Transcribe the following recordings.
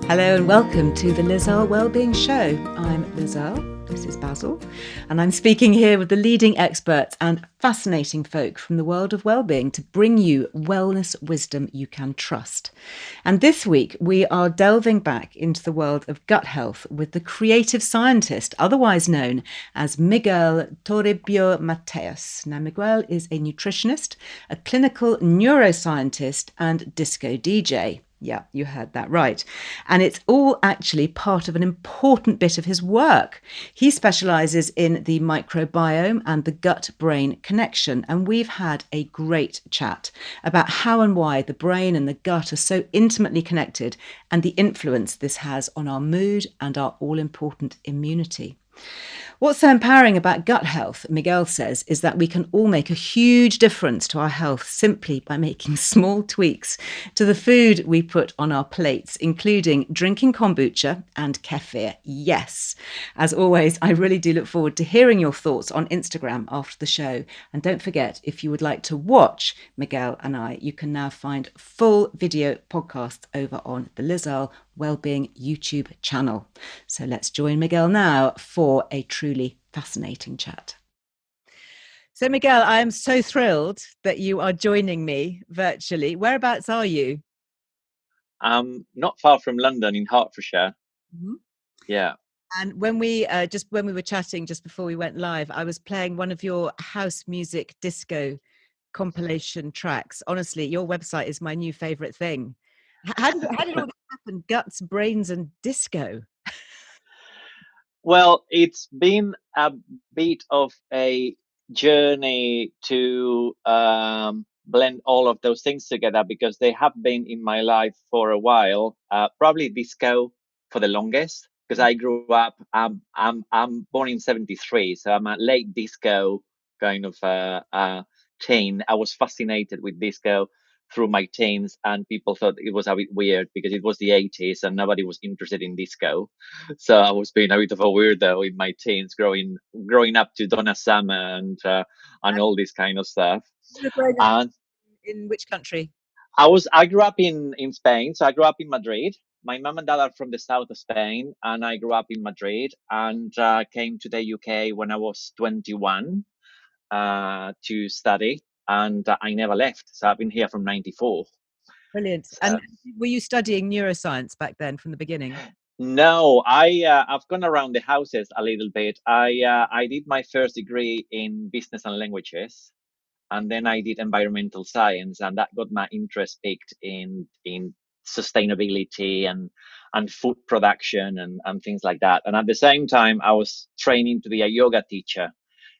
Hello and welcome to the Liz Earle Wellbeing Show. I'm Liz Earle, this is Basil, and I'm speaking here with the leading experts and fascinating folk from the world of wellbeing to bring you wellness wisdom you can trust. And this week we are delving back into the world of gut health with the creative scientist, otherwise known as Miguel Toribio-Mateas. Now, Miguel is a nutritionist, a clinical neuroscientist, and disco DJ. Yeah, you heard that right. And it's all actually part of an important bit of his work. He specialises in the microbiome and the gut-brain connection. And we've had a great chat about how and why the brain and the gut are so intimately connected and the influence this has on our mood and our all-important immunity. What's so empowering about gut health, Miguel says, is that we can all make a huge difference to our health simply by making small tweaks to the food we put on our plates, including drinking kombucha and kefir. Yes. As always, I really do look forward to hearing your thoughts on Instagram after the show. And don't forget, if you would like to watch Miguel and I, you can now find full video podcasts over on the Liz Earle Wellbeing YouTube channel. So let's join Miguel now for a truly fascinating chat. So Miguel, I am so thrilled that you are joining me virtually. Whereabouts are you? Not far from London in Hertfordshire. Mm-hmm. Yeah. And when we were chatting just before we went live, I was playing one of your house music disco compilation tracks. Honestly, your website is my new favorite thing. How did all this happen? Guts, brains, and disco. Well, it's been a bit of a journey to blend all of those things together because they have been in my life for a while. Probably disco for the longest because I grew up. I'm born in '73, so I'm a late disco kind of teen. I was fascinated with disco through my teens, and people thought it was a bit weird because it was the '80s and nobody was interested in disco. So I was being a bit of a weirdo in my teens, growing up to Donna Summer and all this kind of stuff. You were growing up And in which country? I grew up in Spain, so I grew up in Madrid. My mom and dad are from the south of Spain, and I grew up in Madrid and came to the UK when I was 21 to study, and I never left. So I've been here from '94. Brilliant. So And were you studying neuroscience back then from the beginning? no, I've gone around the houses a little bit. I did my first degree in business and languages, and then I did environmental science, and that got my interest piqued in sustainability and food production and things like that. And at the same time, I was training to be a yoga teacher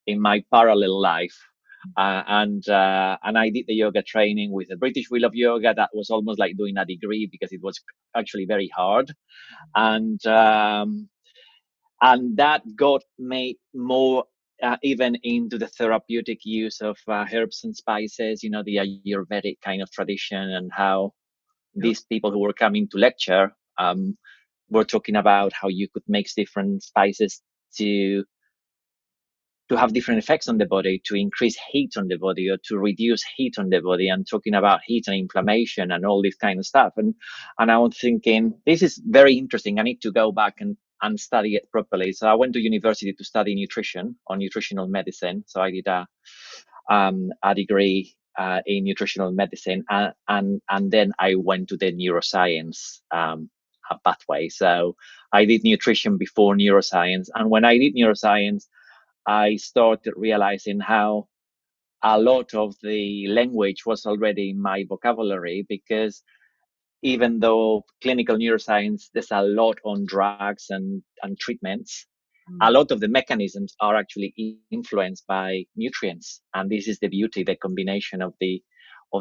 in my parallel life. And I did the yoga training with the British Wheel of Yoga. That was almost like doing a degree because it was actually very hard, and um, and that got me more even into the therapeutic use of herbs and spices. You know, the Ayurvedic kind of tradition, and how these people who were coming to lecture were talking about how you could mix different spices to have different effects on the body, to increase heat on the body or to reduce heat on the body, and talking about heat and inflammation and all this kind of stuff. And I was thinking, this is very interesting. I need to go back and study it properly. So I went to university to study nutrition or nutritional medicine. So I did a degree in nutritional medicine, and then I went to the neuroscience pathway. So I did nutrition before neuroscience, and when I did neuroscience, I started realizing how a lot of the language was already in my vocabulary, because even though clinical neuroscience, there's a lot on drugs and treatments, a lot of the mechanisms are actually influenced by nutrients. And this is the beauty, the combination of the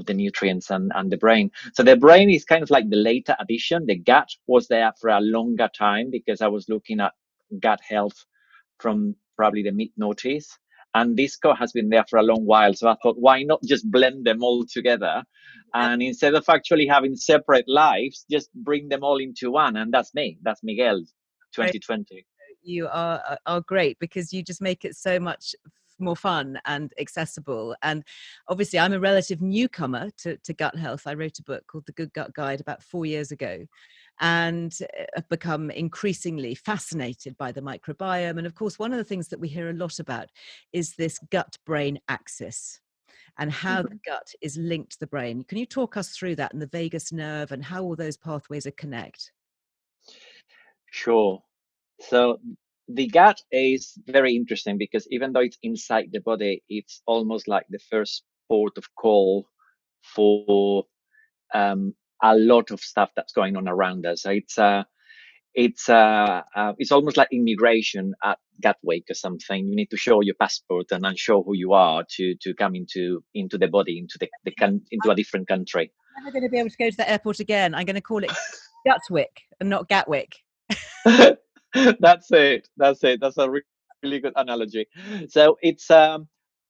nutrients and the brain. So the brain is kind of like the later addition. The gut was there for a longer time because I was looking at gut health from probably the mid noughties. And disco has been there for a long while. So I thought, why not just blend them all together? And instead of actually having separate lives, just bring them all into one. And that's me. That's Miguel, 2020. You are great because you just make it so much more fun and accessible. And obviously I'm a relative newcomer to gut health. I wrote a book called The Good Gut Guide about 4 years ago. and have become increasingly fascinated by the microbiome. And of course, one of the things that we hear a lot about is this gut-brain axis and how the gut is linked to the brain. Can you talk us through that and the vagus nerve and how all those pathways are connect? Sure. So the gut is very interesting because even though it's inside the body, it's almost like the first port of call for a lot of stuff that's going on around us. So it's almost like immigration at Gatwick or something. You need to show your passport and then show who you are to come into the body, into a different country. I'm never going to be able to go to the airport again. I'm going to call it Gatwick and not Gatwick. That's it. That's it. That's a really good analogy. So it's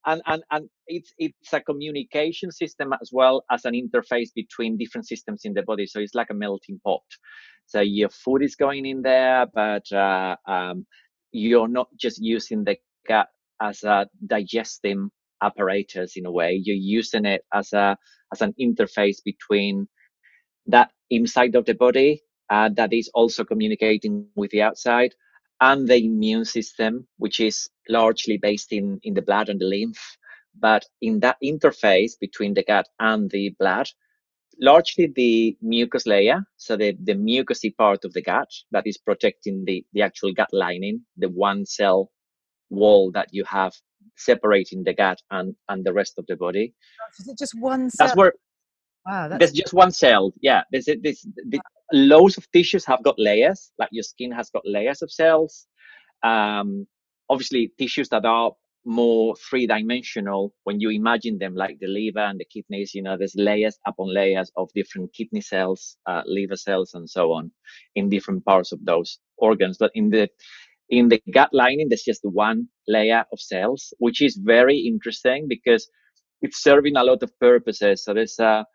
and it's a communication system as well as an interface between different systems in the body. So it's like a melting pot. So your food is going in there, but you're not just using the gut as a digesting apparatus in a way. You're using it as an interface between that inside of the body that is also communicating with the outside, and the immune system, which is largely based in the blood and the lymph. But in that interface between the gut and the blood, largely the mucus layer, so the mucousy part of the gut that is protecting the actual gut lining, the one cell wall that you have separating the gut and the rest of the body. Is it just one That's cell? where Wow, there's just one cell. Yeah, loads of tissues have got layers, like your skin has got layers of cells. Um, Obviously, tissues that are more three-dimensional, when you imagine them, like the liver and the kidneys, there's layers upon layers of different kidney cells, liver cells, and so on, in different parts of those organs. But in the gut lining, there's just one layer of cells, which is very interesting because it's serving a lot of purposes. So there's a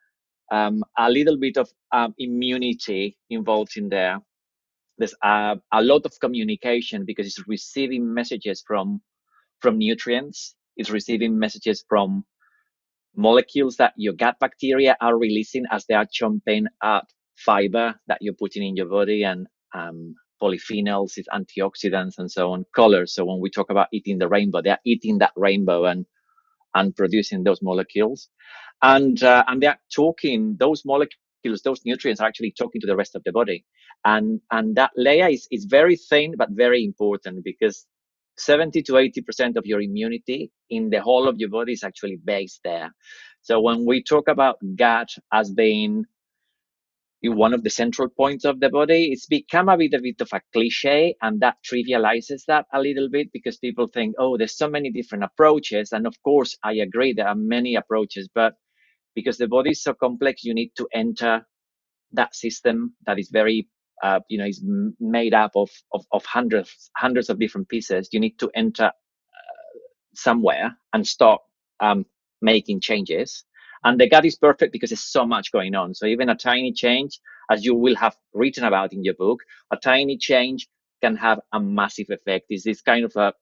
little bit of immunity involved in there. There's a lot of communication because it's receiving messages from nutrients. It's receiving messages from molecules that your gut bacteria are releasing as they are chomping at fiber that you're putting in your body, and polyphenols, it's antioxidants, and so on. Colors. So when we talk about eating the rainbow, they are eating that rainbow and producing those molecules, and they're talking, those molecules, those nutrients are actually talking to the rest of the body, and that layer is very thin but very important because 70 to 80% of your immunity in the whole of your body is actually based there. So when we talk about gut as being one of the central points of the body, it's become a bit of a cliche, and that trivializes that a little bit because people think, oh, there's so many different approaches. And of course, I agree, there are many approaches, but because the body is so complex, you need to enter that system that is very, is made up of hundreds of different pieces. You need to enter somewhere and start making changes. And the gut is perfect because there's so much going on. So even a tiny change, as you will have written about in your book, a tiny change can have a massive effect. It's this kind of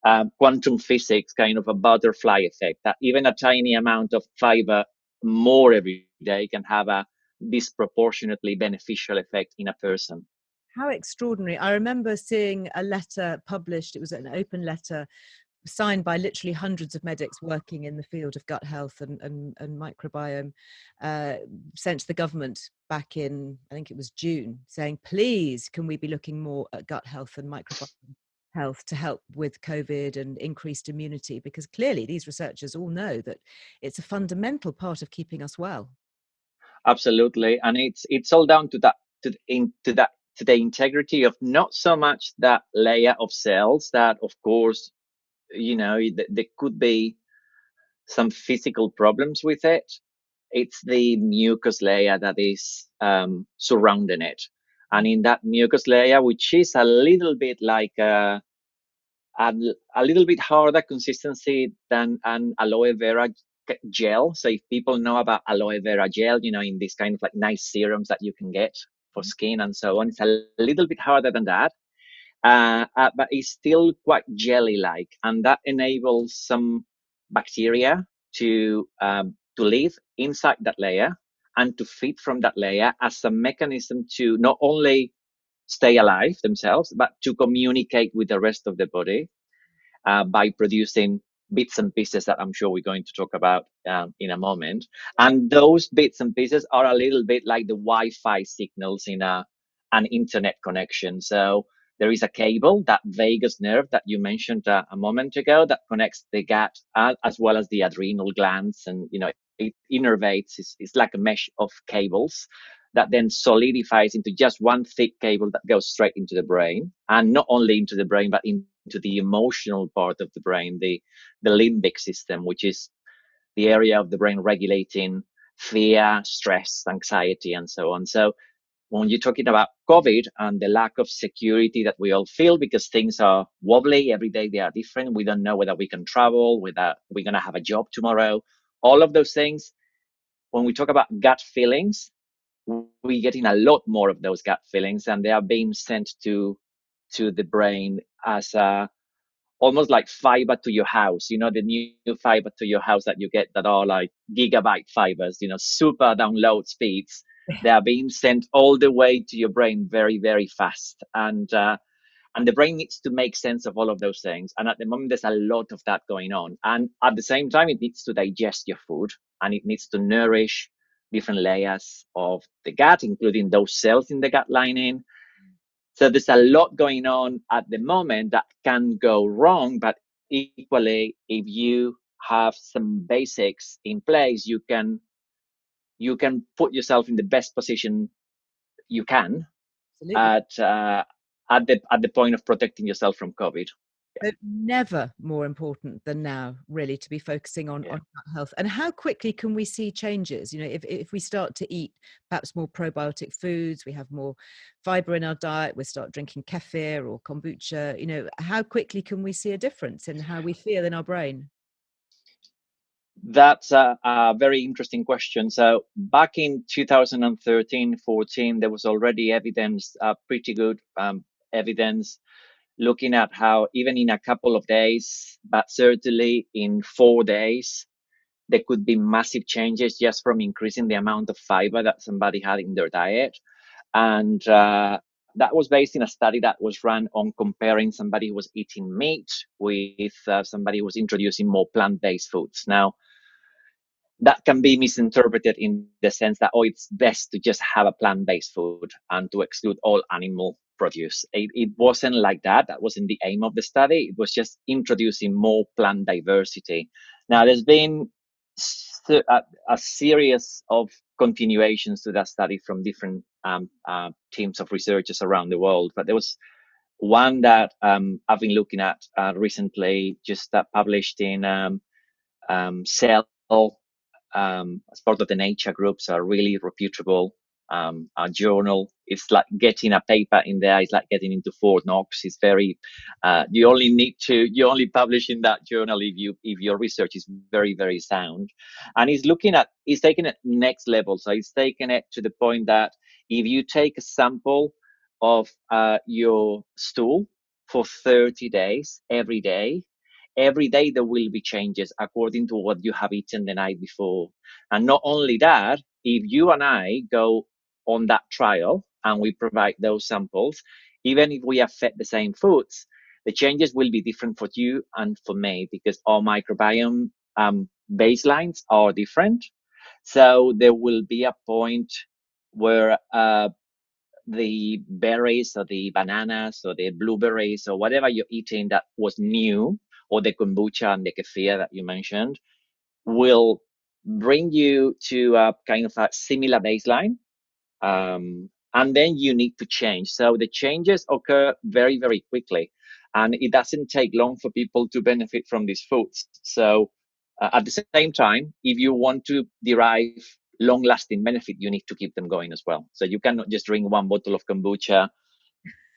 a quantum physics, kind of a butterfly effect, that even a tiny amount of fiber more every day can have a disproportionately beneficial effect in a person. How extraordinary. I remember seeing a letter published, it was an open letter signed by literally hundreds of medics working in the field of gut health and microbiome, sent to the government back in, I think it was June, saying, please, can we be looking more at gut health and microbiome health to help with COVID and increased immunity? Because clearly these researchers all know that it's a fundamental part of keeping us well. Absolutely, and it's all down to that, to the integrity of not so much that layer of cells that, of course, there could be some physical problems with it. It's the mucus layer that is surrounding it, and in that mucus layer, which is a little bit like a little bit harder consistency than an aloe vera gel. So if people know about aloe vera gel, in these kind of like nice serums that you can get for skin and so on, it's a little bit harder than that. But it's still quite jelly-like, and that enables some bacteria to live inside that layer and to feed from that layer as a mechanism to not only stay alive themselves, but to communicate with the rest of the body by producing bits and pieces that I'm sure we're going to talk about in a moment. And those bits and pieces are a little bit like the Wi-Fi signals in an internet connection. So there is a cable, that vagus nerve that you mentioned a moment ago, that connects the gut as well as the adrenal glands, and it innervates. It's like a mesh of cables that then solidifies into just one thick cable that goes straight into the brain, and not only into the brain, but into the emotional part of the brain, the limbic system, which is the area of the brain regulating fear, stress, anxiety, and so on. So when you're talking about COVID and the lack of security that we all feel because things are wobbly, every day they are different, we don't know whether we can travel, whether we're going to have a job tomorrow, all of those things, when we talk about gut feelings, we're getting a lot more of those gut feelings, and they are being sent to the brain as almost like fiber to your house. The new fiber to your house that you get that are like gigabyte fibers, super download speeds. They are being sent all the way to your brain very, very fast. And the brain needs to make sense of all of those things. And at the moment, there's a lot of that going on. And at the same time, it needs to digest your food, and it needs to nourish different layers of the gut, including those cells in the gut lining. So there's a lot going on at the moment that can go wrong, but equally, if you have some basics in place, you can put yourself in the best position you can at the point of protecting yourself from COVID. So never more important than now, really, to be focusing on gut health. And how quickly can we see changes? If we start to eat perhaps more probiotic foods, we have more fiber in our diet, we start drinking kefir or kombucha, how quickly can we see a difference in how we feel in our brain? That's a very interesting question. So back in 2013-14, there was already evidence, pretty good evidence, looking at how even in a couple of days, but certainly in 4 days, there could be massive changes just from increasing the amount of fiber that somebody had in their diet. And that was based in a study that was run on comparing somebody who was eating meat with somebody who was introducing more plant-based foods. Now, that can be misinterpreted in the sense that, it's best to just have a plant-based food and to exclude all animal produce. It wasn't like that. That wasn't the aim of the study. It was just introducing more plant diversity. Now, there's been a series of continuations to that study from different teams of researchers around the world, but there was one that I've been looking at recently, just published in Cell, as part of the Nature groups, a really reputable journal. It's like getting a paper in there. It's like getting into Fort Knox. It's very. You only publish in that journal if your research is very, very sound. And he's taking it next level. So he's taking it to the point that if you take a sample of your stool for 30 days, every day there will be changes according to what you have eaten the night before. And not only that, if you and I go on that trial and we provide those samples, even if we have fed the same foods, the changes will be different for you and for me because our microbiome baselines are different. So there will be a point where the berries or the bananas or the blueberries or whatever you're eating that was new, or the kombucha and the kefir that you mentioned, will bring you to a kind of a similar baseline. And then you need to change. So the changes occur very, very quickly. And it doesn't take long for people to benefit from these foods. So at the same time, if you want to derive long-lasting benefit, you need to keep them going as well. So you cannot just drink one bottle of kombucha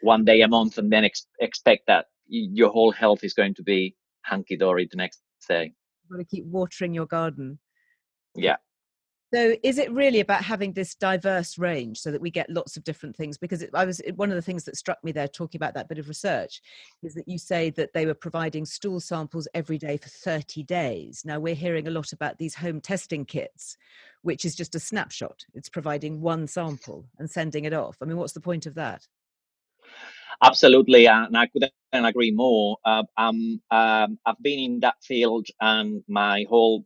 one day a month and then expect that your whole health is going to be hunky-dory the next day. You've got to keep watering your garden. Yeah. So is it really about having this diverse range so that we get lots of different things? Because one of the things that struck me there talking about that bit of research is that you say that they were providing stool samples every day for 30 days. Now we're hearing a lot about these home testing kits, which is just a snapshot. It's providing one sample and sending it off. I mean, what's the point of that? Absolutely, and I couldn't agree more. I've been in that field, and my whole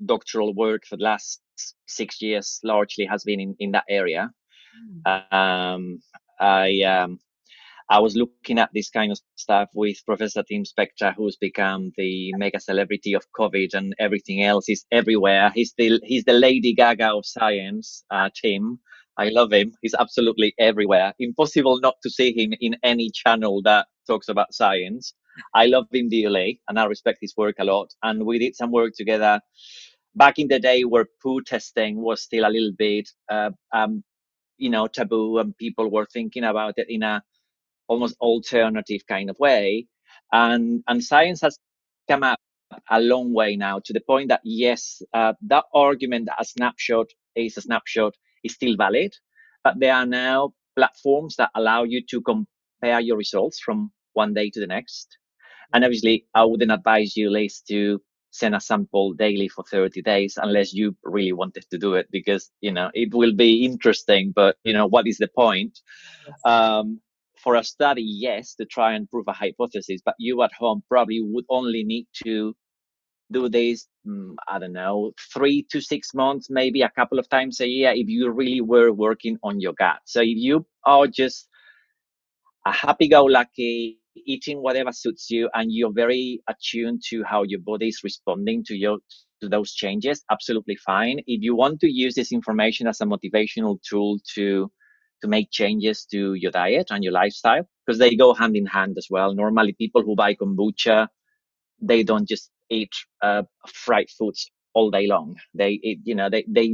doctoral work for the last 6 years largely has been in that area. Um, I was looking at this kind of stuff with Professor Tim Spector, who's become the mega celebrity of COVID, and everything else is everywhere. He's the Lady Gaga of science, Tim. I love him. He's absolutely everywhere. Impossible not to see him in any channel that talks about science. I love him dearly, and I respect his work a lot. And we did some work together back in the day where poo testing was still a little bit, taboo, and people were thinking about it in a almost alternative kind of way. And science has come up a long way now, to the point that yes, that argument that a snapshot is a snapshot is still valid, but there are now platforms that allow you to compare your results from one day to the next. And obviously, I wouldn't advise you, Liz, to send a sample daily for 30 days unless you really wanted to do it, because it will be interesting, but what is the point? um, for a study, yes, to try and prove a hypothesis, but you at home probably would only need to do this, I don't know, 3 to 6 months, maybe a couple of times a year, if you really were working on your gut. So if you are just a happy-go-lucky, eating whatever suits you, and you're very attuned to how your body is responding to those changes, absolutely fine. If you want to use this information as a motivational tool to make changes to your diet and your lifestyle, because they go hand in hand as well. Normally, people who buy kombucha, they don't just eat fried foods all day long. They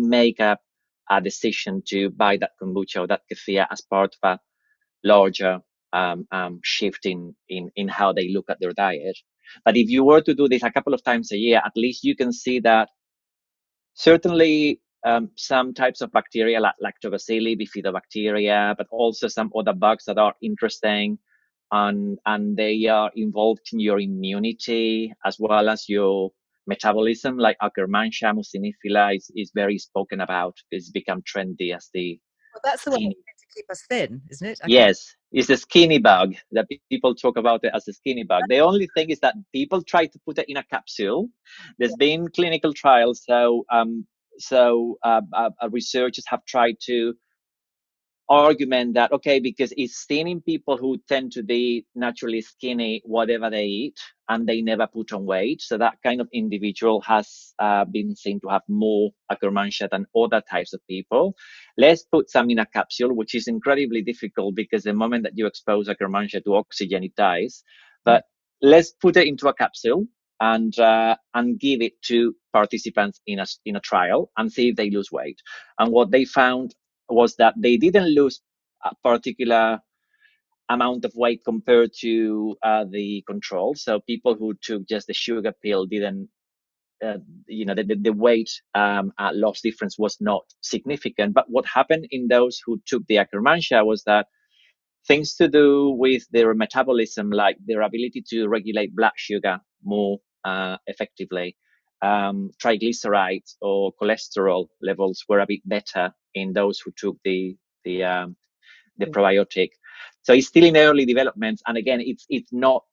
make a decision to buy that kombucha or that kefir as part of a larger shift in how they look at their diet. But if you were to do this a couple of times a year, at least you can see that certainly some types of bacteria like lactobacilli, bifidobacteria, but also some other bugs that are interesting, and they are involved in your immunity as well as your metabolism, like Akkermansia mucinifila is very spoken about. It's become trendy as the Well, that's the one skinny. that's meant to keep us thin, isn't it? Yes, it's a skinny bug that people talk about it as a skinny bug. The only thing is that people try to put it in a capsule. There's been clinical trials, so researchers have tried to argument that, okay, because it's seen in people who tend to be naturally skinny whatever they eat, and they never put on weight, so that kind of individual has been seen to have more Akkermansia than other types of people. Let's put some in a capsule, which is incredibly difficult because the moment that you expose Akkermansia to oxygen, it dies. But let's put it into a capsule and give it to participants in a trial and see if they lose weight. And what they found was that they didn't lose a particular amount of weight compared to the control. So people who took just the sugar pill didn't, the weight loss difference was not significant. But what happened in those who took the Akkermansia was that things to do with their metabolism, like their ability to regulate blood sugar more effectively, triglycerides or cholesterol levels were a bit better in those who took the probiotic. So it's still in early developments, and again, it's not.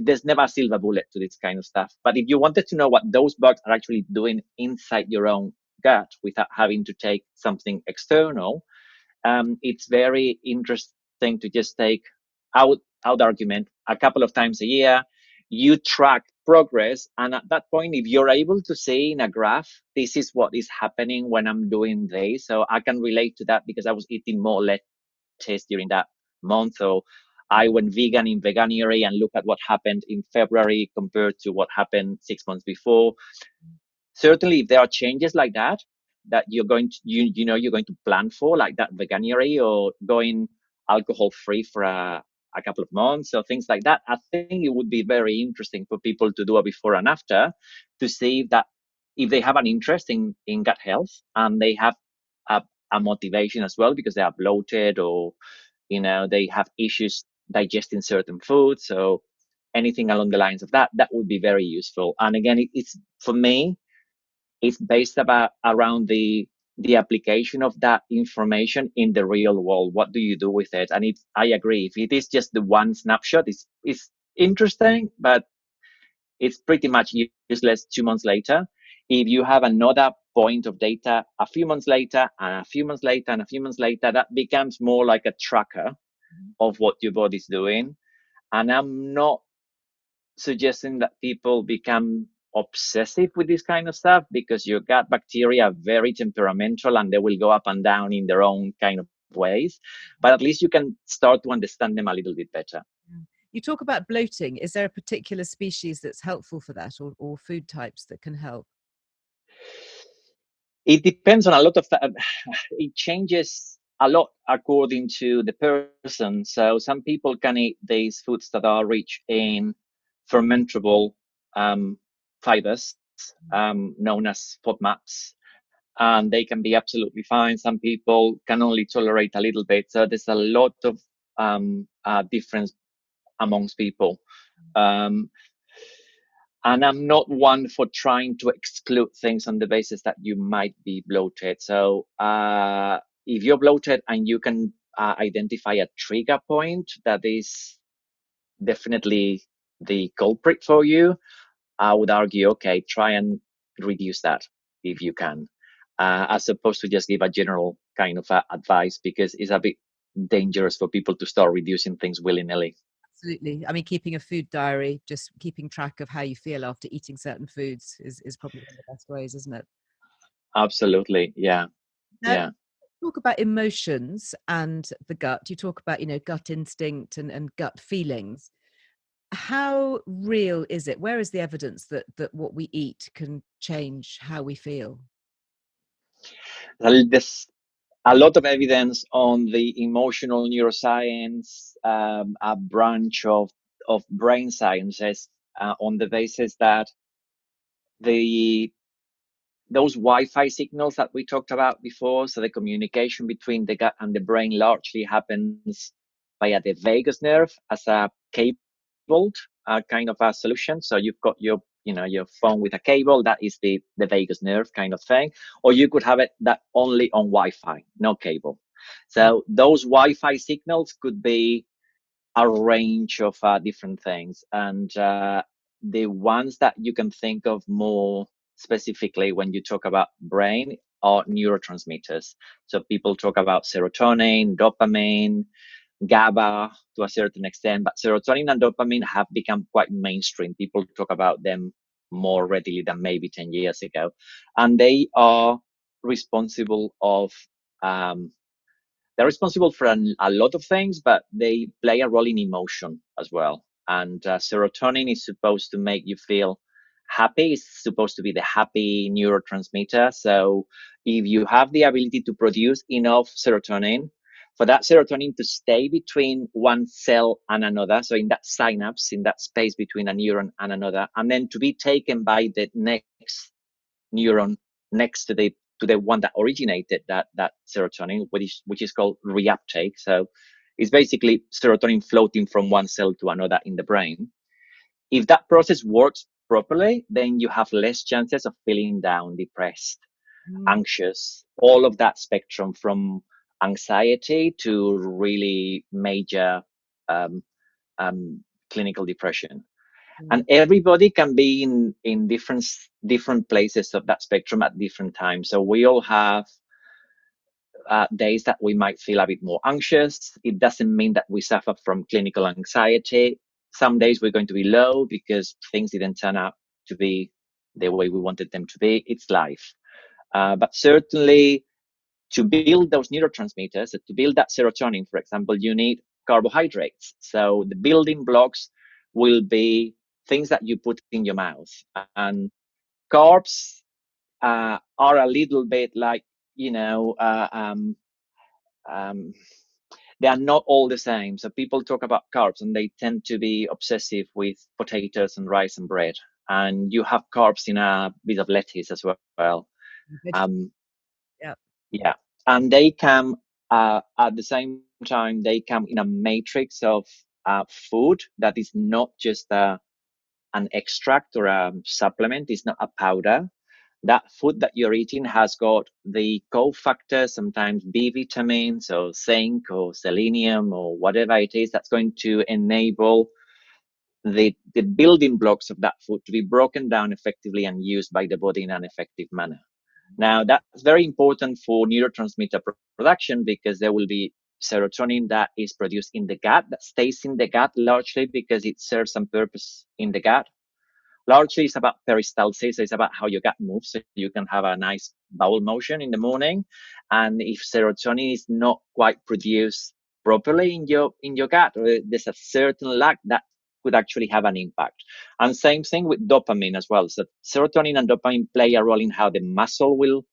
There's never a silver bullet to this kind of stuff. But if you wanted to know what those bugs are actually doing inside your own gut without having to take something external, it's very interesting to just take out argument a couple of times a year. You track progress, and at that point, if you're able to see in a graph, this is what is happening when I'm doing this, so I can relate to that because I was eating more lettuce during that month, or I went vegan in Veganuary and look at what happened in February compared to what happened 6 months before. Certainly, if there are changes like that you're going to you're going to plan for, like that Veganuary, or going alcohol free for a couple of months or things like that, I think it would be very interesting for people to do a before and after, to see that if they have an interest in gut health, and they have a motivation as well because they are bloated, or they have issues digesting certain foods, so anything along the lines of that would be very useful. And again, it's for me, It's based around the application of that information in the real world. What do you do with it? And I agree, if it is just the one snapshot, it's interesting, but it's pretty much useless 2 months later. If you have another point of data a few months later, and a few months later, and a few months later, that becomes more like a tracker of what your body's doing. And I'm not suggesting that people become obsessive with this kind of stuff, because your gut bacteria are very temperamental and they will go up and down in their own kind of ways. But at least you can start to understand them a little bit better. You talk about bloating. Is there a particular species that's helpful for that, or food types that can help? It depends on a lot of it changes a lot according to the person. So some people can eat these foods that are rich in fermentable fibers, known as FODMAPs, and they can be absolutely fine. Some people can only tolerate a little bit. So there's a lot of difference amongst people. Um, and I'm not one for trying to exclude things on the basis that you might be bloated. So if you're bloated and you can identify a trigger point that is definitely the culprit for you, I would argue, okay, try and reduce that if you can, as opposed to just give a general kind of advice, because it's a bit dangerous for people to start reducing things willy-nilly. Absolutely. I mean, keeping a food diary, just keeping track of how you feel after eating certain foods is probably one of the best ways, isn't it? Absolutely. Yeah. Now, Yeah. talk about emotions and the gut. You talk about, gut instinct and gut feelings. How real is it? Where is the evidence that what we eat can change how we feel? There's a lot of evidence on the emotional neuroscience, a branch of brain sciences, on the basis that the those Wi-Fi signals that we talked about before, so the communication between the gut and the brain largely happens via the vagus nerve as a cabled kind of a solution. So you've got your phone with a cable, that is the vagus nerve kind of thing, or you could have it that only on Wi-Fi, no cable. So those Wi-Fi signals could be a range of different things, and the ones that you can think of more specifically when you talk about brain are neurotransmitters. So people talk about serotonin, dopamine, GABA to a certain extent, but serotonin and dopamine have become quite mainstream. People talk about them more readily than maybe 10 years ago, and they are responsible of they're responsible for a lot of things, but they play a role in emotion as well. And serotonin is supposed to make you feel happy. It's supposed to be the happy neurotransmitter. So if you have the ability to produce enough serotonin, for that serotonin to stay between one cell and another, so in that synapse, in that space between a neuron and another, and then to be taken by the next neuron next to the one that originated that serotonin, which is called reuptake. So it's basically serotonin floating from one cell to another in the brain. If that process works properly, then you have less chances of feeling down, depressed, anxious, all of that spectrum from anxiety to really major um, clinical depression. And everybody can be in different places of that spectrum at different times. So we all have days that we might feel a bit more anxious. It doesn't mean that we suffer from clinical anxiety. Some days we're going to be low because things didn't turn out to be the way we wanted them to be. It's life. But certainly to build those neurotransmitters, to build that serotonin, for example, you need carbohydrates. So the building blocks will be things that you put in your mouth. And carbs are a little bit like, they are not all the same. So people talk about carbs and they tend to be obsessive with potatoes and rice and bread. And you have carbs in a bit of lettuce as well. Um, Yeah. yeah. And they come at the same time, they come in a matrix of food that is not just an extract or a supplement, it's not a powder. that food that you're eating has got the cofactors, sometimes B vitamins or zinc or selenium or whatever it is that's going to enable the building blocks of that food to be broken down effectively and used by the body in an effective manner. Now, that's very important for neurotransmitter production because there will be serotonin that is produced in the gut, that stays in the gut largely because it serves some purpose in the gut. Largely, it's about peristalsis. It's about how your gut moves, so you can have a nice bowel motion in the morning. And if serotonin is not quite produced properly in your gut, or there's a certain lack that could actually have an impact. And same thing with dopamine as well. So serotonin and dopamine play a role in how the muscle will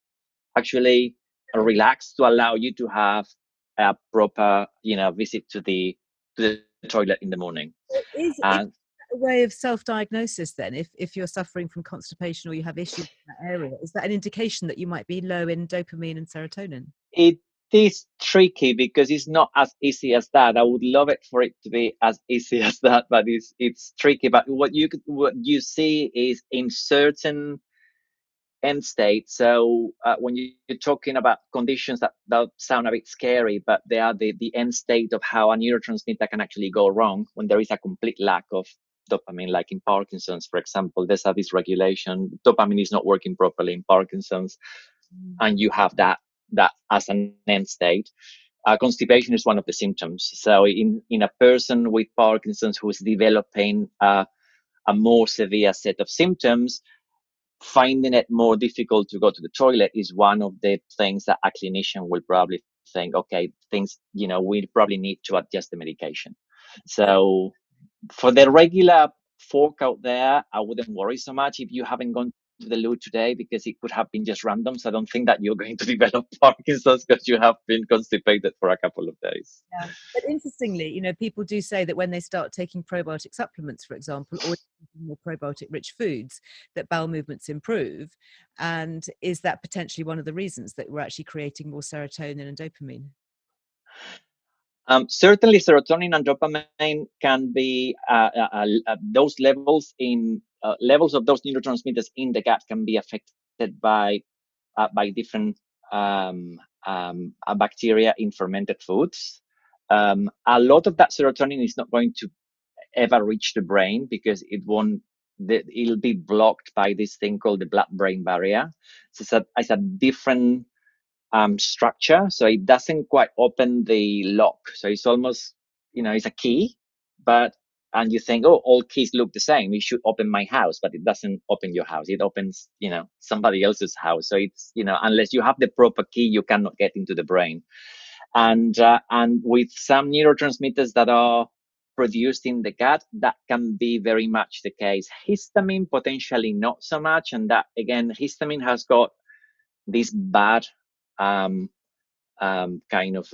actually relax to allow you to have a proper, visit to the toilet in the morning. Is a way of self-diagnosis then, if you're suffering from constipation or you have issues in that area, is that an indication that you might be low in dopamine and serotonin? It is tricky because it's not as easy as that. I would love it for it to be as easy as that, but it's tricky. But what you see is in certain end state. So when you're talking about conditions that sound a bit scary, but they are the end state of how a neurotransmitter can actually go wrong when there is a complete lack of dopamine, like in Parkinson's, for example. There's a dysregulation. Dopamine is not working properly in Parkinson's, and you have that as an end state. Constipation is one of the symptoms. So in a person with Parkinson's who is developing a more severe set of symptoms, finding it more difficult to go to the toilet is one of the things that a clinician will probably think, okay, we probably need to adjust the medication. So for the regular folk out there, I wouldn't worry so much if you haven't gone to the loo today because it could have been just random. So I don't think that you're going to develop Parkinson's because you have been constipated for a couple of days. Yeah. But interestingly, people do say that when they start taking probiotic supplements, for example, or more probiotic rich foods, that bowel movements improve. And is that potentially one of the reasons that we're actually creating more serotonin and dopamine? Certainly, serotonin and dopamine can be those levels of those neurotransmitters in the gut can be affected by different bacteria in fermented foods. A lot of that serotonin is not going to ever reach the brain because it'll be blocked by this thing called the blood-brain barrier. So it's a different structure, so it doesn't quite open the lock. So it's almost, it's a key, and you think, oh, all keys look the same. It should open my house, but it doesn't open your house. It opens, somebody else's house. So it's, unless you have the proper key, you cannot get into the brain. And with some neurotransmitters that are produced in the gut, that can be very much the case. Histamine, potentially not so much. And that, again, histamine has got this bad kind of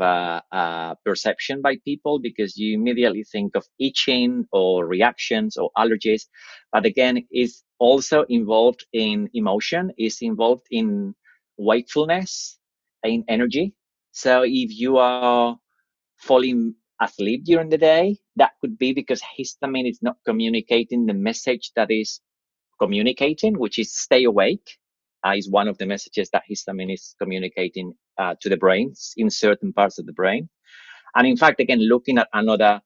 perception by people because you immediately think of itching or reactions or allergies. But again, is also involved in emotion, is involved in wakefulness, in energy. So if you are falling asleep during the day, that could be because histamine is not communicating the message that is communicating, which is stay awake. Is one of the messages that histamine is communicating to the brains in certain parts of the brain. And in fact, again, looking at another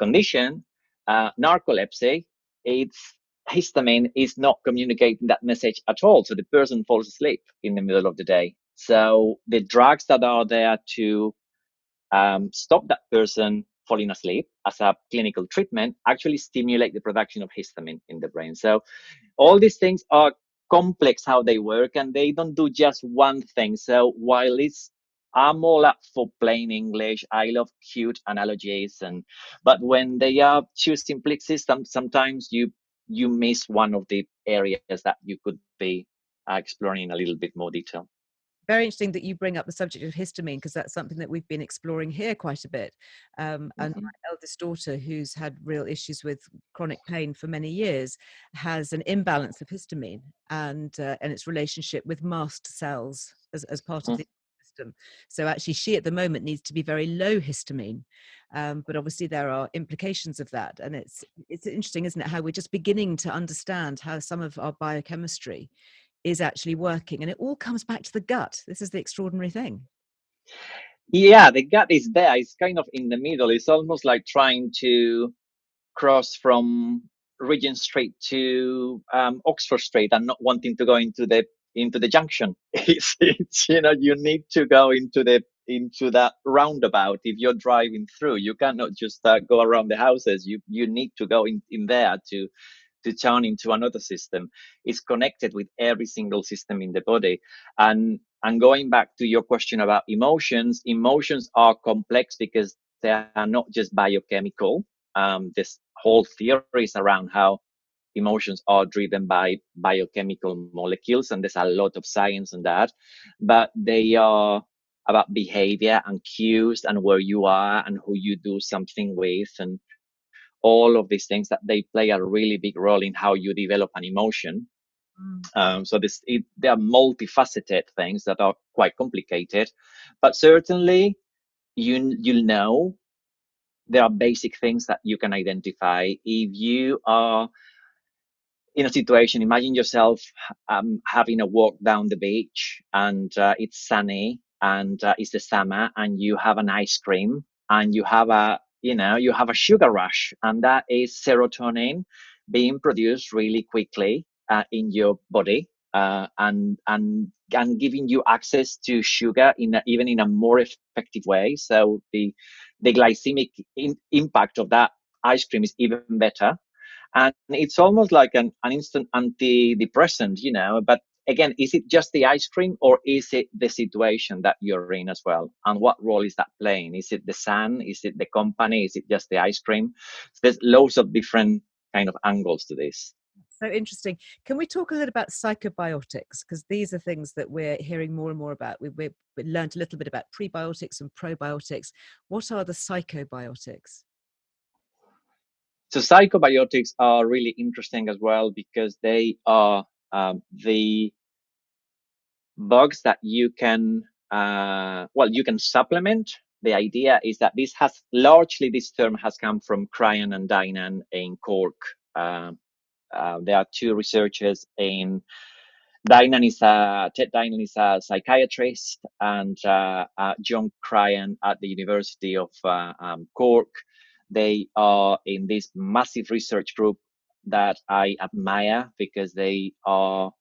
condition, narcolepsy, it's histamine is not communicating that message at all. So the person falls asleep in the middle of the day. So the drugs that are there to stop that person falling asleep as a clinical treatment actually stimulate the production of histamine in the brain. So all these things are complex how they work, and they don't do just one thing. So while I'm all up for plain English, I love cute analogies, but when they are too simplistic, sometimes you miss one of the areas that you could be exploring in a little bit more detail. Very interesting that you bring up the subject of histamine, because that's something that we've been exploring here quite a bit. And my eldest daughter, who's had real issues with chronic pain for many years, has an imbalance of histamine and its relationship with mast cells as part of the system. So actually, she at the moment needs to be very low histamine, but obviously there are implications of that. And it's interesting, isn't it, how we're just beginning to understand how some of our biochemistry is actually working. And it all comes back to the gut. This is the extraordinary thing. Yeah, the gut is there. It's kind of in the middle. It's almost like trying to cross from Regent Street to Oxford Street and not wanting to go into the junction. It's you need to go into that roundabout. If you're driving through, you cannot just go around the houses. You need to go in there to turn into another system. It's connected with every single system in the body. And going back to your question about emotions are complex because they are not just biochemical. This whole theories around how emotions are driven by biochemical molecules, and there's a lot of science on that, but they are about behavior and cues and where you are and who you do something with, and all of these things that they play a really big role in how you develop an emotion. So they are multifaceted things that are quite complicated, but certainly you'll know there are basic things that you can identify. If you are in a situation, imagine yourself having a walk down the beach, and it's sunny, and it's the summer, and you have an ice cream, and you have a sugar rush, and that is serotonin being produced really quickly in your body, and giving you access to sugar even in a more effective way. So the glycemic impact of that ice cream is even better, and it's almost like an instant antidepressant, but again, is it just the ice cream, or is it the situation that you're in as well, and what role is that playing? Is it the sun? Is it the company? Is it just the ice cream? So there's loads of different kind of angles to this. So interesting. Can we talk a little about psychobiotics? Because these are things that we're hearing more and more about. We learned a little bit about prebiotics and probiotics. What are the psychobiotics? So psychobiotics are really interesting as well because they are the bugs that you can supplement. The idea is that this term has come from Cryan and Dynan in Cork. There are two researchers in Ted Dynan is a psychiatrist, and John Cryan at the University of Cork. They are in this massive research group that I admire because they are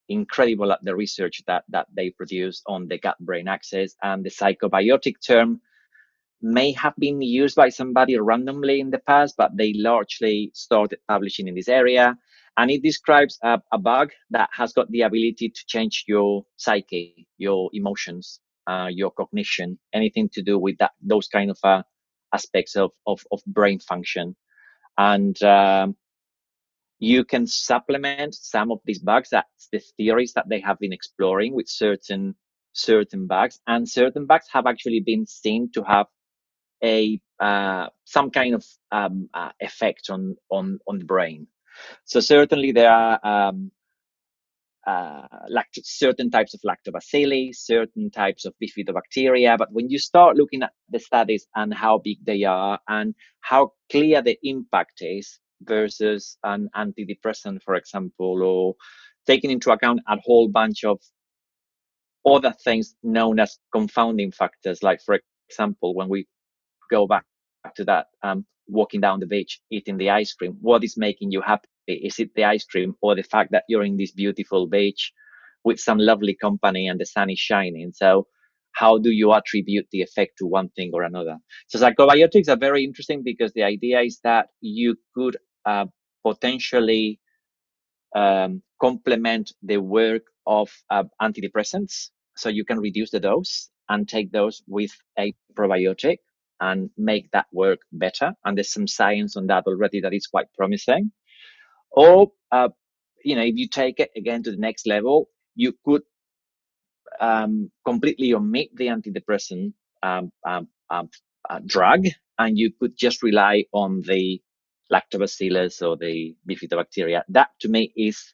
incredible at the research that they produce on the gut-brain axis. And the psychobiotic term may have been used by somebody randomly in the past, but they largely started publishing in this area. And it describes a bug that has got the ability to change your psyche, your emotions, your cognition, anything to do with those kind of aspects of brain function. And you can supplement some of these bugs. That's the theories that they have been exploring with certain bugs, and certain bugs have actually been seen to have some kind of effect on the brain. So certainly there are certain types of lactobacilli, certain types of bifidobacteria. But when you start looking at the studies and how big they are and how clear the impact is versus an antidepressant, for example, or taking into account a whole bunch of other things known as confounding factors, like, for example, when we go back to that walking down the beach, eating the ice cream, what is making you happy? Is it the ice cream or the fact that you're in this beautiful beach with some lovely company and the sun is shining? So how do you attribute the effect to one thing or another? So psychobiotics are very interesting because the idea is that you could potentially complement the work of antidepressants. So you can reduce the dose and take those with a probiotic and make that work better. And there's some science on that already that is quite promising. Or, if you take it again to the next level, you could completely omit the antidepressant drug, and you could just rely on the lactobacillus or the bifidobacteria. That to me is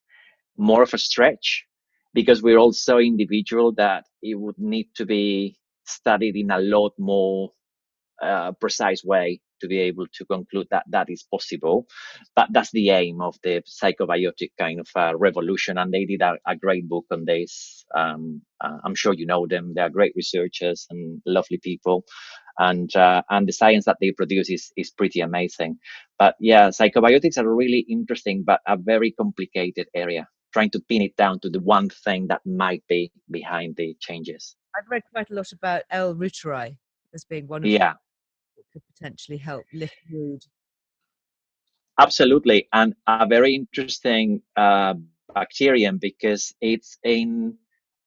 more of a stretch because we're also individual that it would need to be studied in a lot more precise way to be able to conclude that that is possible. But that's the aim of the psychobiotic kind of revolution. And they did a great book on this. I'm sure you know them. They are great researchers and lovely people. And the science that they produce is pretty amazing. But yeah, psychobiotics are really interesting, but a very complicated area, trying to pin it down to the one thing that might be behind the changes. I've read quite a lot about L-Reuteri as being one of Yeah, that could potentially help lift mood. absolutely. And a very interesting bacterium, because it's in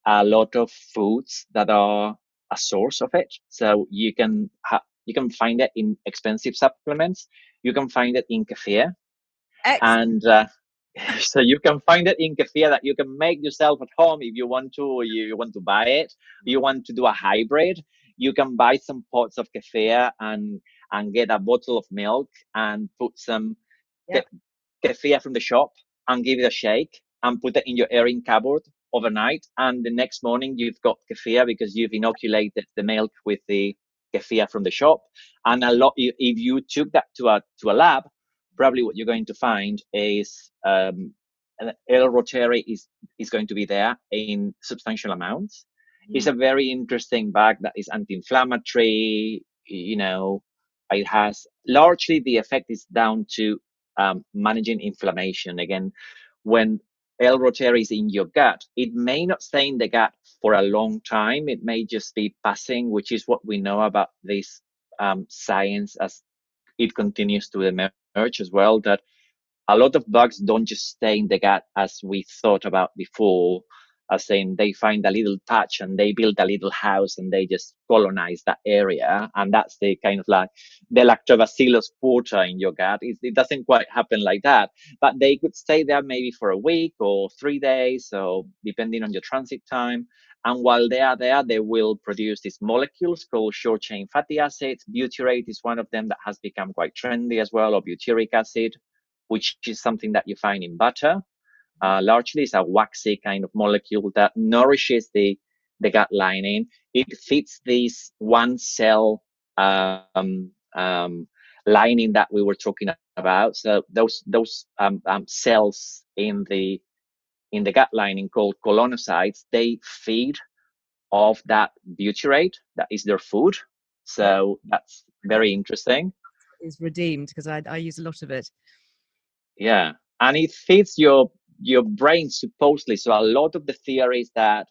a lot of foods that are a source of it. So you can find it in expensive supplements. You can find it in kefir, Excellent. and so you can find it in kefir that you can make yourself at home if you want to, or you want to buy it. You want to do a hybrid. You can buy some pots of kefir and get a bottle of milk and put some Yep. kefir from the shop and give it a shake and put it in your airing cupboard overnight. And the next morning you've got kefir because you've inoculated the milk with the kefir from the shop. And if you took that to a lab, probably what you're going to find is Earle Wellbeing is going to be there in substantial amounts. It's a very interesting bag that is anti-inflammatory. It has largely the effect is down to managing inflammation. Again, when L-reuteri is in your gut, it may not stay in the gut for a long time. It may just be passing, which is what we know about this science as it continues to emerge as well, that a lot of bugs don't just stay in the gut as we thought about before, as saying they find a little patch and they build a little house and they just colonize that area. And that's the kind of like the lactobacillus porta in your gut. It doesn't quite happen like that, but they could stay there maybe for a week or 3 days, so depending on your transit time. And while they are there, they will produce these molecules called short chain fatty acids. Butyrate is one of them that has become quite trendy as well, or butyric acid, which is something that you find in butter. Largely, it's a waxy kind of molecule that nourishes the gut lining. It fits this one cell lining that we were talking about. So those cells in the gut lining called colonocytes, they feed off that butyrate. That is their food. So that's very interesting. Is redeemed because I use a lot of it. Yeah, and it feeds your brain supposedly. So a lot of the theories that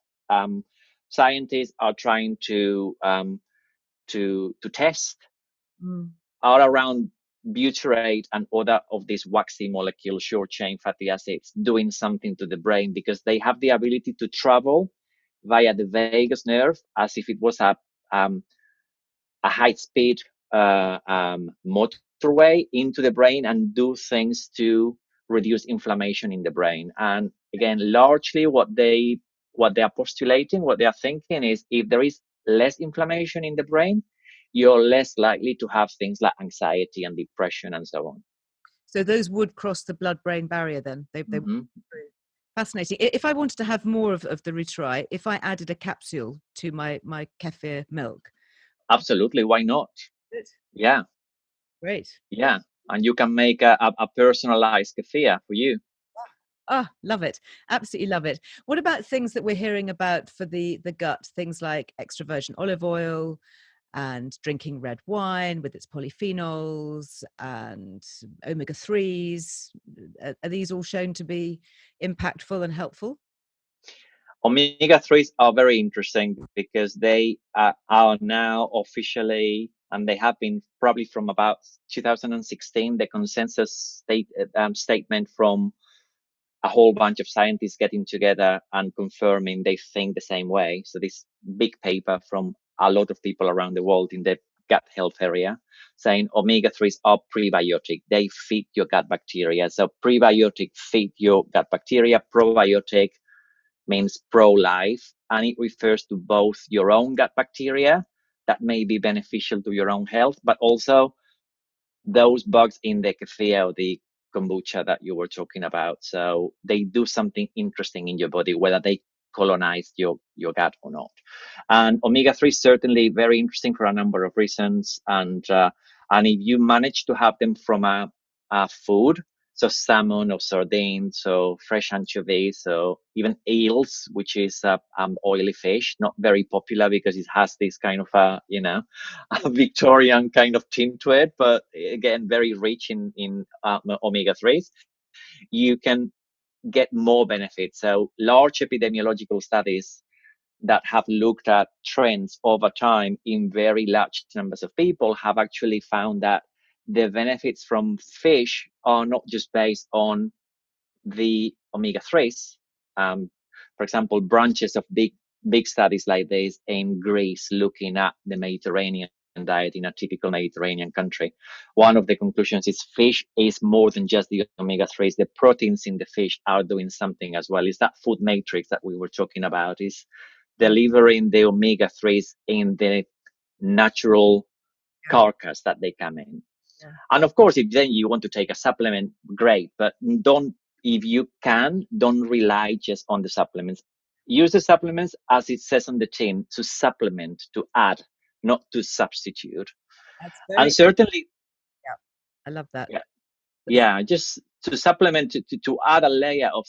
scientists are trying to test are around butyrate and other of these waxy molecules, short chain fatty acids, doing something to the brain because they have the ability to travel via the vagus nerve as if it was a high speed motorway into the brain and do things to reduce inflammation in the brain. And again, largely what they are postulating, what they are thinking is if there is less inflammation in the brain, you're less likely to have things like anxiety and depression and so on. So those would cross the blood-brain barrier then. They Mm-hmm. Fascinating. If I wanted to have more of the Rutile, if I added a capsule to my kefir milk. Absolutely, why not? Good. Yeah. Great. Yeah. And you can make a personalized kefir for you. Oh, love it. Absolutely love it. What about things that we're hearing about for the gut? Things like extra virgin olive oil and drinking red wine with its polyphenols and omega-3s. Are these all shown to be impactful and helpful? Omega-3s are very interesting because they are now officially, and they have been probably from about 2016, the consensus statement from a whole bunch of scientists getting together and confirming they think the same way. So this big paper from a lot of people around the world in the gut health area saying omega-3s are prebiotic. They feed your gut bacteria. So prebiotic feed your gut bacteria. Probiotic means pro-life, and it refers to both your own gut bacteria that may be beneficial to your own health, but also those bugs in the kefir or the kombucha that you were talking about. So they do something interesting in your body, whether they colonize your gut or not. And omega-3 is certainly very interesting for a number of reasons. And And if you manage to have them from a food, so salmon or sardines, so fresh anchovies, so even eels, which is oily fish, not very popular because it has this kind of a Victorian kind of tint to it, but again, very rich in omega-3s. You can get more benefits. So large epidemiological studies that have looked at trends over time in very large numbers of people have actually found that the benefits from fish are not just based on the omega-3s. For example, branches of big studies like this in Greece looking at the Mediterranean diet in a typical Mediterranean country. One of the conclusions is fish is more than just the omega-3s. The proteins in the fish are doing something as well. Is that food matrix that we were talking about, is delivering the omega-3s in the natural carcass that they come in. Yeah. And of course, if then you want to take a supplement, great, but if you can, don't rely just on the supplements. Use the supplements as it says on the tin, to supplement, to add, not to substitute. That's And very, certainly, yeah, I love that. yeah, yeah, just to supplement, to add a layer of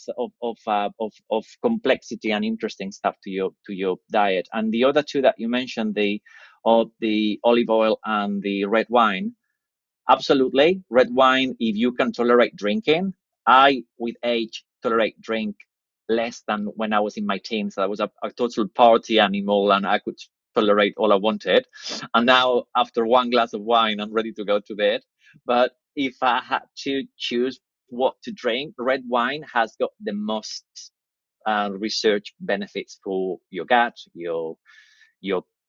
complexity and interesting stuff to your diet. And the other two that you mentioned, the olive oil and the red wine, absolutely. Red wine, if you can tolerate drinking. I, with age, tolerate drink less than when I was in my teens. I was a total party animal and I could tolerate all I wanted. And now, after one glass of wine, I'm ready to go to bed. But if I had to choose what to drink, red wine has got the most research benefits for your gut, your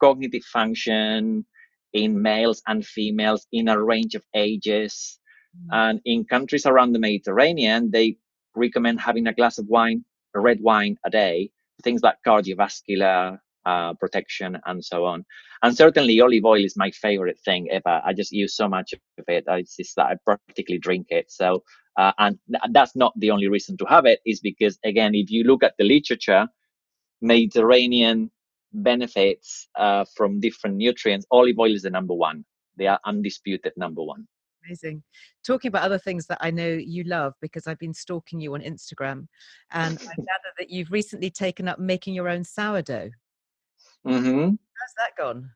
cognitive function in males and females in a range of ages. And in countries around the Mediterranean, they recommend having a glass of wine, a red wine a day, things like cardiovascular protection and so on. And certainly olive oil is my favorite thing ever. I just use so much of it. It's just that I practically drink it. So, and that's not the only reason to have it, is because, again, if you look at the literature, Mediterranean benefits from different nutrients, olive oil is the number one. They are undisputed number one. Amazing. Talking about other things that I know you love, because I've been stalking you on Instagram, and I gather that you've recently taken up making your own sourdough. Mm-hmm. How's that gone?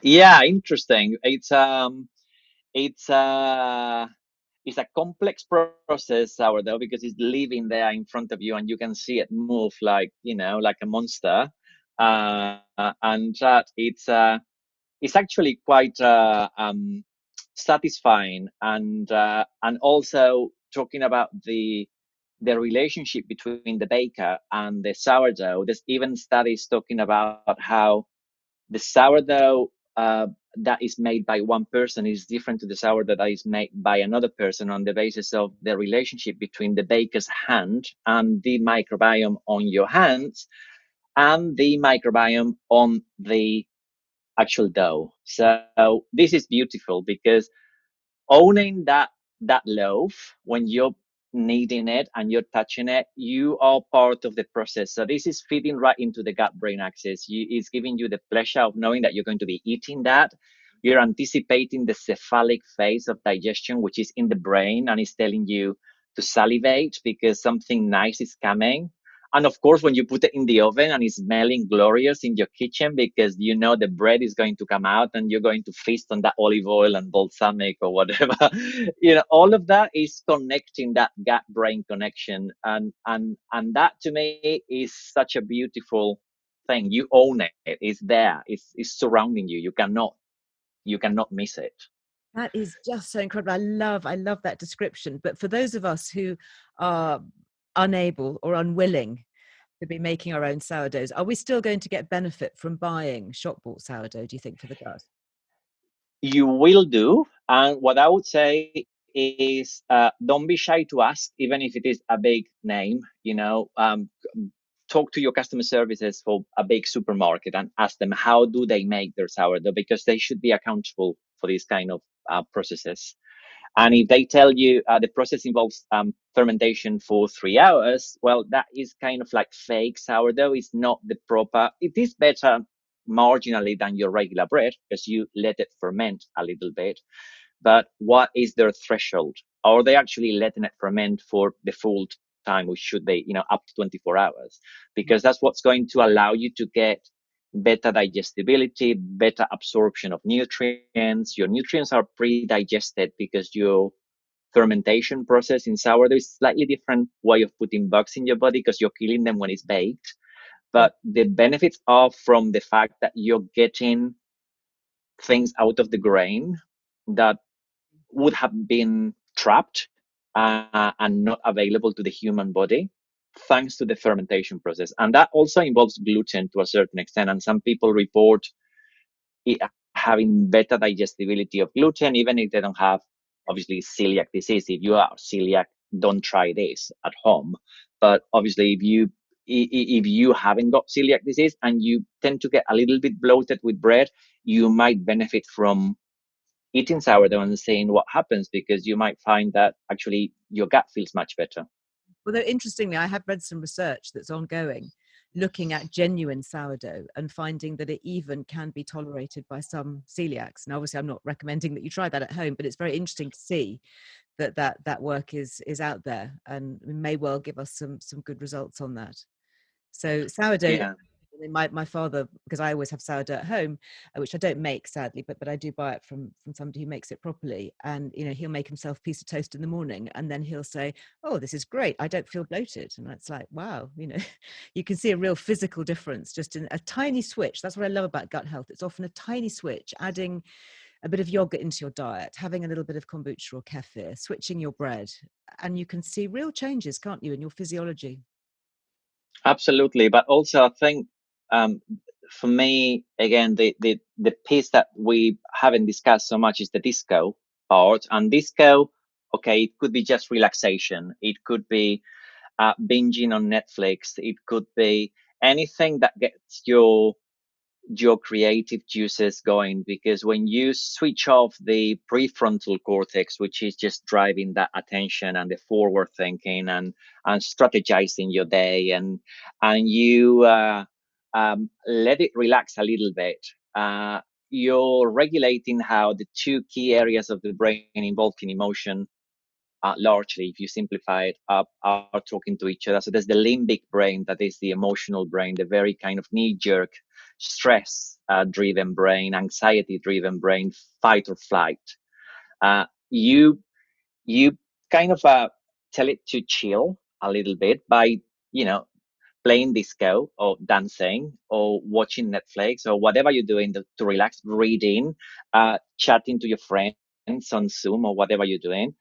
Yeah, interesting. It's a complex process, sourdough, because it's living there in front of you and you can see it move like, like a monster. And that it's actually quite satisfying, and also talking about the relationship between the baker and the sourdough. There's even studies talking about how the sourdough that is made by one person is different to the sourdough that is made by another person, on the basis of the relationship between the baker's hand and the microbiome on your hands and the microbiome on the actual dough. So this is beautiful because owning that loaf, when you're kneading it and you're touching it, you are part of the process. So this is fitting right into the gut brain axis. It's giving you the pleasure of knowing that you're going to be eating that. You're anticipating the cephalic phase of digestion, which is in the brain, and is telling you to salivate because something nice is coming. And of course, when you put it in the oven and it's smelling glorious in your kitchen, because you know the bread is going to come out and you're going to feast on that olive oil and balsamic or whatever, all of that is connecting that gut brain connection. And that to me is such a beautiful thing. You own it. It's there. It's surrounding you. You cannot miss it. That is just so incredible. I love that description. But for those of us who are unable or unwilling to be making our own sourdoughs, are we still going to get benefit from buying shop bought sourdough, do you think, for the gut? You will do. And what I would say is, don't be shy to ask, even if it is a big name. Talk to your customer services for a big supermarket and ask them how do they make their sourdough, because they should be accountable for these kind of processes. And if they tell you the process involves fermentation for 3 hours, well, that is kind of like fake sourdough. It's not the proper. It is better marginally than your regular bread because you let it ferment a little bit. But what is their threshold? Are they actually letting it ferment for the full time, or should they, up to 24 hours? Because that's what's going to allow you to get better digestibility, better absorption of nutrients. Your nutrients are pre-digested because your fermentation process in sourdough is slightly different way of putting bugs in your body because you're killing them when it's baked. But the benefits are from the fact that you're getting things out of the grain that would have been trapped and not available to the human body thanks to the fermentation process. And that also involves gluten to a certain extent. And some people report having better digestibility of gluten, even if they don't have, obviously, celiac disease. If you are celiac, don't try this at home. But obviously, if you haven't got celiac disease and you tend to get a little bit bloated with bread, you might benefit from eating sourdough and seeing what happens, because you might find that actually your gut feels much better. Although interestingly, I have read some research that's ongoing looking at genuine sourdough and finding that it even can be tolerated by some celiacs. And obviously I'm not recommending that you try that at home, but it's very interesting to see that work is out there and may well give us some good results on that. So sourdough, Yeah. my father, because I always have sourdough at home, which I don't make sadly, but I do buy it from somebody who makes it properly. And he'll make himself a piece of toast in the morning, and then he'll say, "Oh, this is great. I don't feel bloated." And it's like, wow, you can see a real physical difference just in a tiny switch. That's what I love about gut health. It's often a tiny switch, adding a bit of yogurt into your diet, having a little bit of kombucha or kefir, switching your bread, and you can see real changes, can't you, in your physiology? Absolutely. But also, I think for me, again, the piece that we haven't discussed so much is the disco part. And disco, okay, it could be just relaxation. It could be binging on Netflix. It could be anything that gets your creative juices going, because when you switch off the prefrontal cortex, which is just driving that attention and the forward thinking and strategizing your day, and you let it relax a little bit, you're regulating how the two key areas of the brain involved in emotion, largely, if you simplify it up, are talking to each other. So there's the limbic brain, that is the emotional brain, the very kind of knee-jerk, stress-driven brain, anxiety-driven brain, fight or flight. You kind of tell it to chill a little bit by, you know, playing disco or dancing or watching Netflix or whatever you're doing to relax, reading, chatting to your friends on Zoom or whatever you're doing.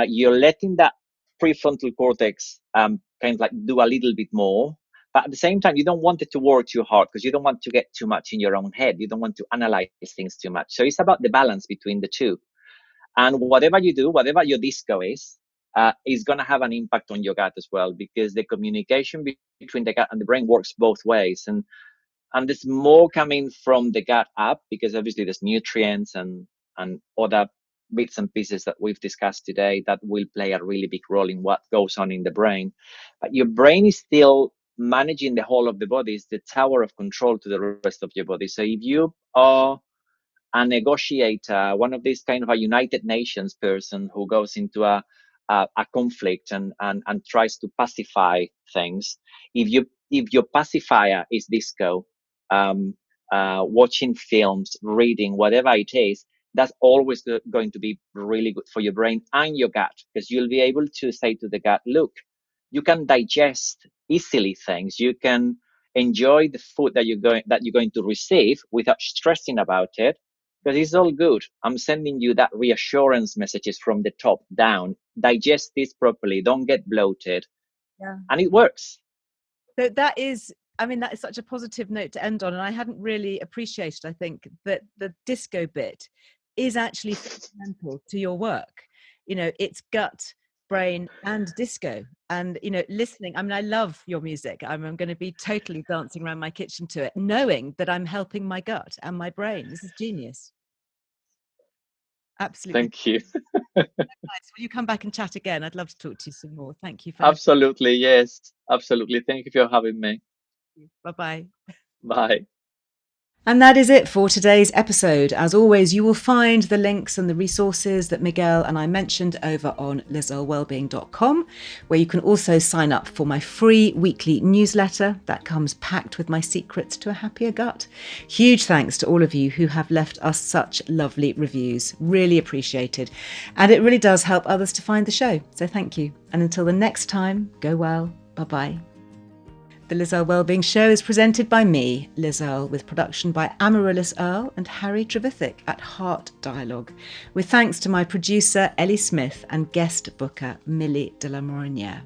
You're letting that prefrontal cortex kind of like do a little bit more. But at the same time, you don't want it to work too hard because you don't want to get too much in your own head. You don't want to analyze things too much. So it's about the balance between the two. And whatever you do, whatever your disco is going to have an impact on your gut as well, because the communication between the gut and the brain works both ways. And there's more coming from the gut up, because obviously there's nutrients and other bits and pieces that we've discussed today that will play a really big role in what goes on in the brain. But your brain is still managing the whole of the body. It's the tower of control to the rest of your body. So if you are a negotiator, one of these kind of a United Nations person who goes into a conflict and tries to pacify things. If your pacifier is disco, watching films, reading, whatever it is, that's always going to be really good for your brain and your gut, because you'll be able to say to the gut, look, you can digest easily things. You can enjoy the food that you're going to receive without stressing about it, because it's all good. I'm sending you that reassurance messages from the top down. Digest this properly. Don't get bloated. Yeah. And it works. So that is, I mean, that is such a positive note to end on. And I hadn't really appreciated, I think, that the disco bit is actually fundamental to your work. It's gut, brain, and disco. And, listening, I mean, I love your music. I'm going to be totally dancing around my kitchen to it, knowing that I'm helping my gut and my brain. This is genius. Absolutely. Thank you. Nice. Will you come back and chat again? I'd love to talk to you some more. Thank you for having Absolutely. Yes. Absolutely. Thank you for having me. me. Bye-bye. Bye. And that is it for today's episode. As always, you will find the links and the resources that Miguel and I mentioned over on lizearlewellbeing.com, where you can also sign up for my free weekly newsletter that comes packed with my secrets to a happier gut. Huge thanks to all of you who have left us such lovely reviews. Really appreciated. And it really does help others to find the show. So thank you. And until the next time, go well. Bye-bye. The Liz Earle Wellbeing Show is presented by me, Liz Earle, with production by Liz Earle and Harry Trevithick at Heart Dialogue, with thanks to my producer Ellie Smith and guest booker Millie de la Morinière.